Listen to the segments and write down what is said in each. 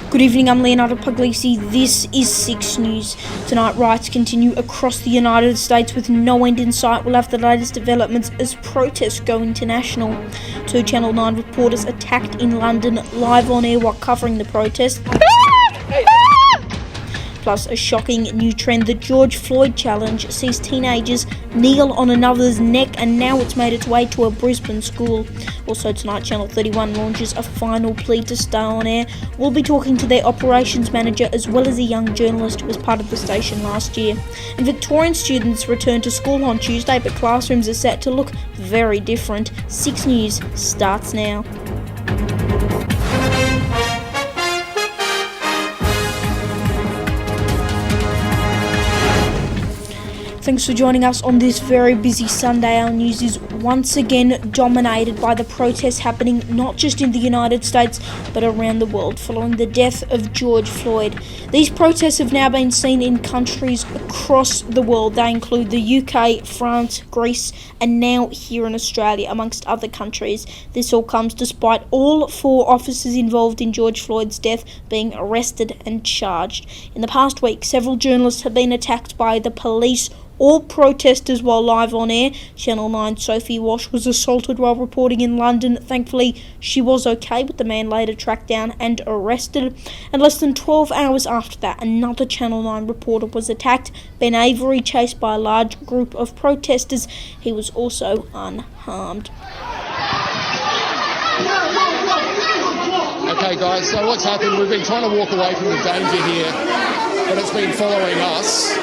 Good evening, I'm Leonardo Puglisi. This is 6 News. Tonight, riots continue across the United States with no end in sight. We'll have the latest developments as protests go international. 2 Channel 9 reporters attacked in London live on air while covering the protest. Plus, a shocking new trend, the George Floyd challenge sees teenagers kneel on another's neck, and now it's made its way to a Brisbane school. Also tonight, Channel 31 launches a final plea to stay on air. We'll be talking to their operations manager as well as a young journalist who was part of the station last year. And Victorian students return to school on Tuesday, but classrooms are set to look very different. 6 News starts now. Thanks for joining us on this very busy Sunday. Our news is once again dominated by the protests happening not just in the United States but around the world following the death of George Floyd. These protests have now been seen in countries across the world. They include the UK, France, Greece, and now here in Australia, amongst other countries. This all comes despite all 4 officers involved in George Floyd's death being arrested and charged. In the past week, several journalists have been attacked by the police or protesters while live on air. Channel 9's Sophie Wash was assaulted while reporting in London. Thankfully, she was okay, with the man later tracked down and arrested. And less than 12 hours after that, another Channel 9 reporter was attacked. Ben Avery chased by a large group of protesters. He was also unharmed. Okay guys, so what's happened, we've been trying to walk away from the danger here, but it's been following us.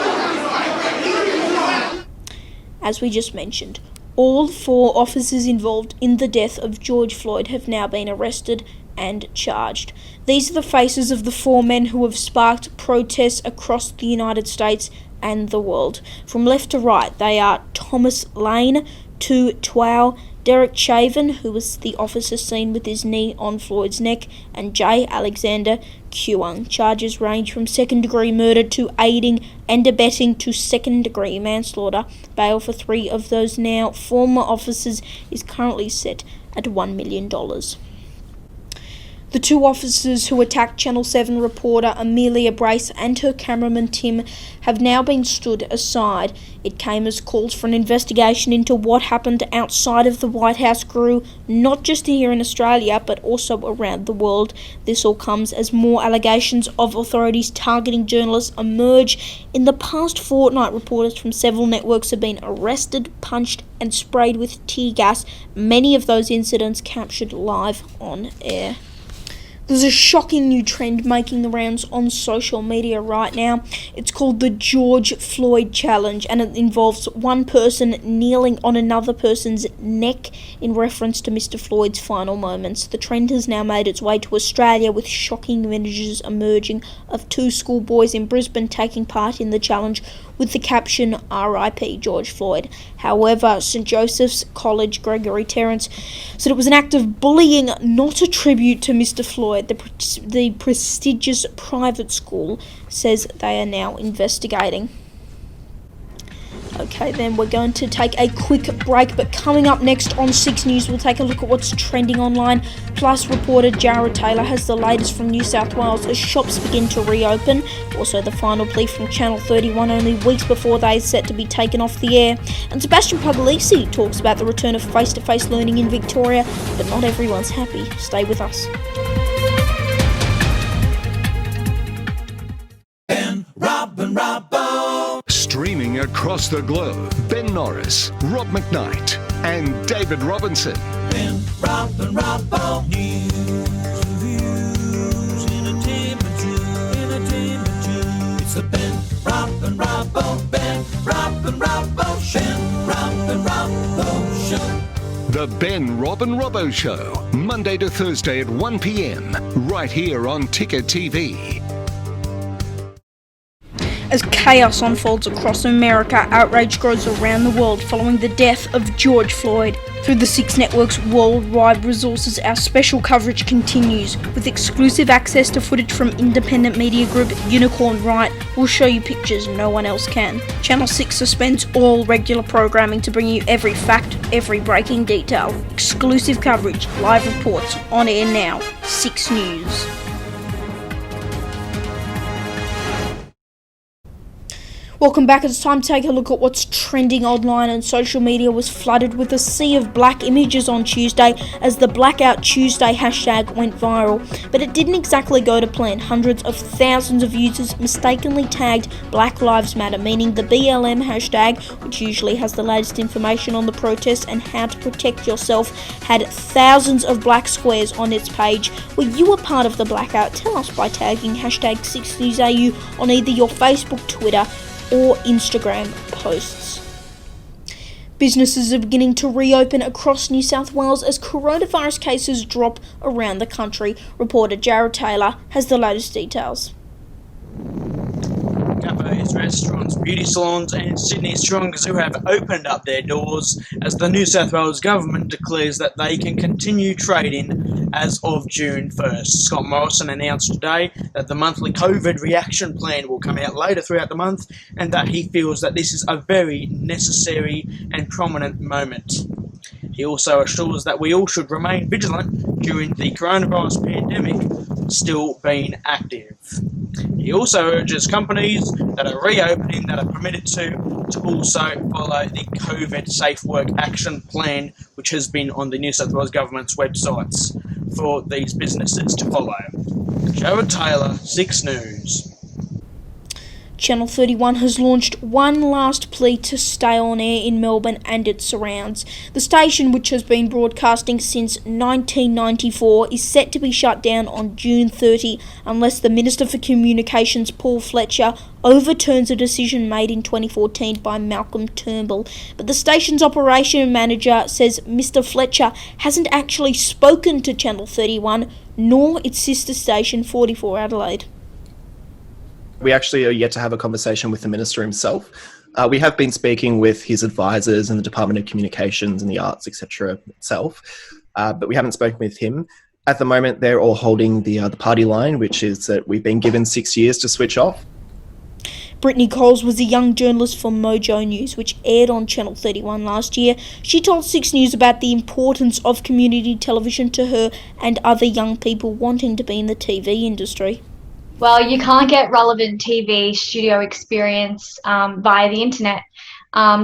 As we just mentioned, all 4 officers involved in the death of George Floyd have now been arrested and charged. These are the faces of the 4 men who have sparked protests across the United States and the world. From left to right, they are Thomas Lane, Tu Tow, Derek Chauvin, who was the officer seen with his knee on Floyd's neck, and J. Alexander Kuang. Charges range from second-degree murder to aiding and abetting to second-degree manslaughter. Bail for 3 of those now former officers is currently set at $1 million. The 2 officers who attacked Channel 7 reporter Amelia Brace and her cameraman Tim have now been stood aside. It came as calls for an investigation into what happened outside of the White House grew, not just here in Australia but also around the world. This all comes as more allegations of authorities targeting journalists emerge. In the past fortnight, reporters from several networks have been arrested, punched and sprayed with tear gas. Many of those incidents captured live on air. There's a shocking new trend making the rounds on social media right now. It's called the George Floyd challenge, and it involves one person kneeling on another person's neck in reference to Mr. Floyd's final moments. The trend has now made its way to Australia, with shocking images emerging of 2 schoolboys in Brisbane taking part in the challenge with the caption "RIP George Floyd." However, St Joseph's College Gregory Terrence said it was an act of bullying, not a tribute to Mr. Floyd. The prestigious private school says they are now investigating. Okay, then we're going to take a quick break, but coming up next on 6 News, we'll take a look at what's trending online. Plus, reporter Jared Taylor has the latest from New South Wales as shops begin to reopen. Also, the final plea from Channel 31 only weeks before they are set to be taken off the air. And Sebastian Puglisi talks about the return of face-to-face learning in Victoria, but not everyone's happy. Stay with us. Streaming across the globe, Ben Norris, Rob McKnight, and David Robinson. Ben, Rob, and Robbo. News, reviews, entertainment news. It's the Ben, Rob, and Robbo. Ben, Rob, and Robbo Show. Ben, Rob, and Robbo Show. The Ben, Rob and Robbo Show, Monday to Thursday at 1 p.m, right here on Ticker TV. As chaos unfolds across America, outrage grows around the world following the death of George Floyd. Through the 6 Network's worldwide resources, our special coverage continues. With exclusive access to footage from independent media group Unicorn Right, we'll show you pictures no one else can. Channel 6 suspends all regular programming to bring you every fact, every breaking detail. Exclusive coverage, live reports, on air now. 6 News. Welcome back. It's time to take a look at what's trending online, and social media was flooded with a sea of black images on Tuesday as the Blackout Tuesday hashtag went viral. But it didn't exactly go to plan. Hundreds of thousands of users mistakenly tagged Black Lives Matter, meaning the BLM hashtag, which usually has the latest information on the protest and how to protect yourself, had thousands of black squares on its page. Were you a part of the blackout? Tell us by tagging hashtag 6NewsAU on either your Facebook, Twitter or Instagram posts. Businesses are beginning to reopen across New South Wales as coronavirus cases drop around the country. Reporter Jared Taylor has the latest details. Cafes, restaurants, beauty salons and Sydney Strong Zoo have opened up their doors as the New South Wales government declares that they can continue trading as of June 1st. Scott Morrison announced today that the monthly COVID reaction plan will come out later throughout the month and that he feels that this is a very necessary and prominent moment. He also assures that we all should remain vigilant during the coronavirus pandemic still being active. He also urges companies that are reopening that are permitted to also follow the COVID Safe Work Action Plan, which has been on the New South Wales Government's websites for these businesses to follow. Jared Taylor, 6 News. Channel 31 has launched one last plea to stay on air in Melbourne and its surrounds. The station, which has been broadcasting since 1994, is set to be shut down on June 30 unless the Minister for Communications, Paul Fletcher, overturns a decision made in 2014 by Malcolm Turnbull. But the station's operation manager says Mr. Fletcher hasn't actually spoken to Channel 31 nor its sister station 44 Adelaide. We actually are yet to have a conversation with the Minister himself. We have been speaking with his advisors in the Department of Communications and the Arts, etc. itself, but we haven't spoken with him. At the moment, they're all holding the party line, which is that we've been given 6 years to switch off. Brittany Coles was a young journalist for Mojo News, which aired on Channel 31 last year. She told 6 News about the importance of community television to her and other young people wanting to be in the TV industry. Well, you can't get relevant TV studio experience via the internet.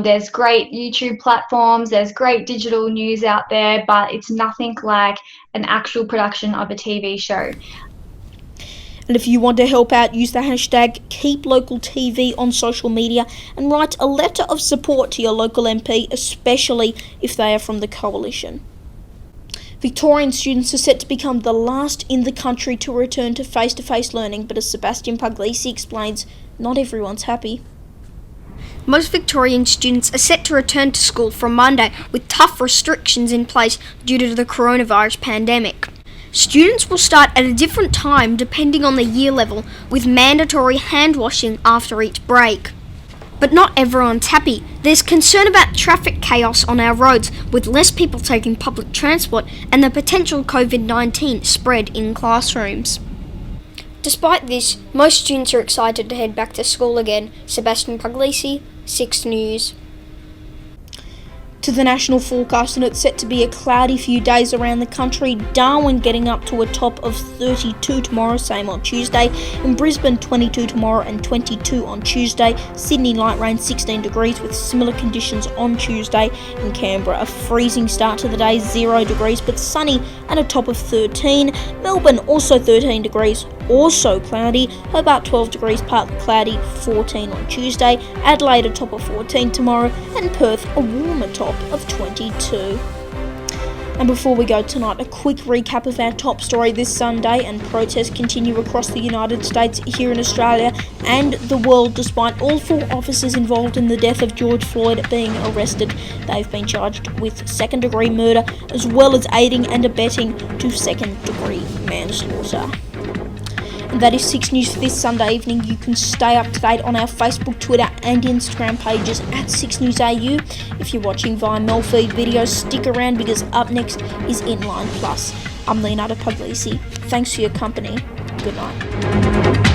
There's great YouTube platforms, there's great digital news out there, but it's nothing like an actual production of a TV show. And if you want to help out, use the hashtag KeepLocalTV on social media and write a letter of support to your local MP, especially if they are from the Coalition. Victorian students are set to become the last in the country to return to face-to-face learning, but as Sebastian Puglisi explains, not everyone's happy. Most Victorian students are set to return to school from Monday with tough restrictions in place due to the coronavirus pandemic. Students will start at a different time depending on the year level, with mandatory hand washing after each break. But not everyone's happy. There's concern about traffic chaos on our roads, with less people taking public transport and the potential COVID-19 spread in classrooms. Despite this, most students are excited to head back to school again. Sebastian Puglisi, 6 News. To the national forecast, and it's set to be a cloudy few days around the country. Darwin getting up to a top of 32 tomorrow, same on Tuesday. In Brisbane, 22 tomorrow and 22 on Tuesday. Sydney, light rain, 16 degrees with similar conditions on Tuesday. In Canberra, a freezing start to the day, 0 degrees but sunny and a top of 13. Melbourne, also 13 degrees, also cloudy. Hobart, 12 degrees, partly cloudy, 14 on Tuesday. Adelaide, a top of 14 tomorrow, and Perth, a warmer top of 22. And before we go tonight, a quick recap of our top story this Sunday. And protests continue across the United States, here in Australia and the world, despite all 4 officers involved in the death of George Floyd being arrested. They've been charged with second-degree murder as well as aiding and abetting to second-degree manslaughter. And that is 6 News for this Sunday evening. You can stay up to date on our Facebook, Twitter and Instagram pages at 6 News AU. If you're watching via Melfeed videos, stick around because up next is Inline Plus. I'm Leonardo Puglisi. Thanks for your company. Good night.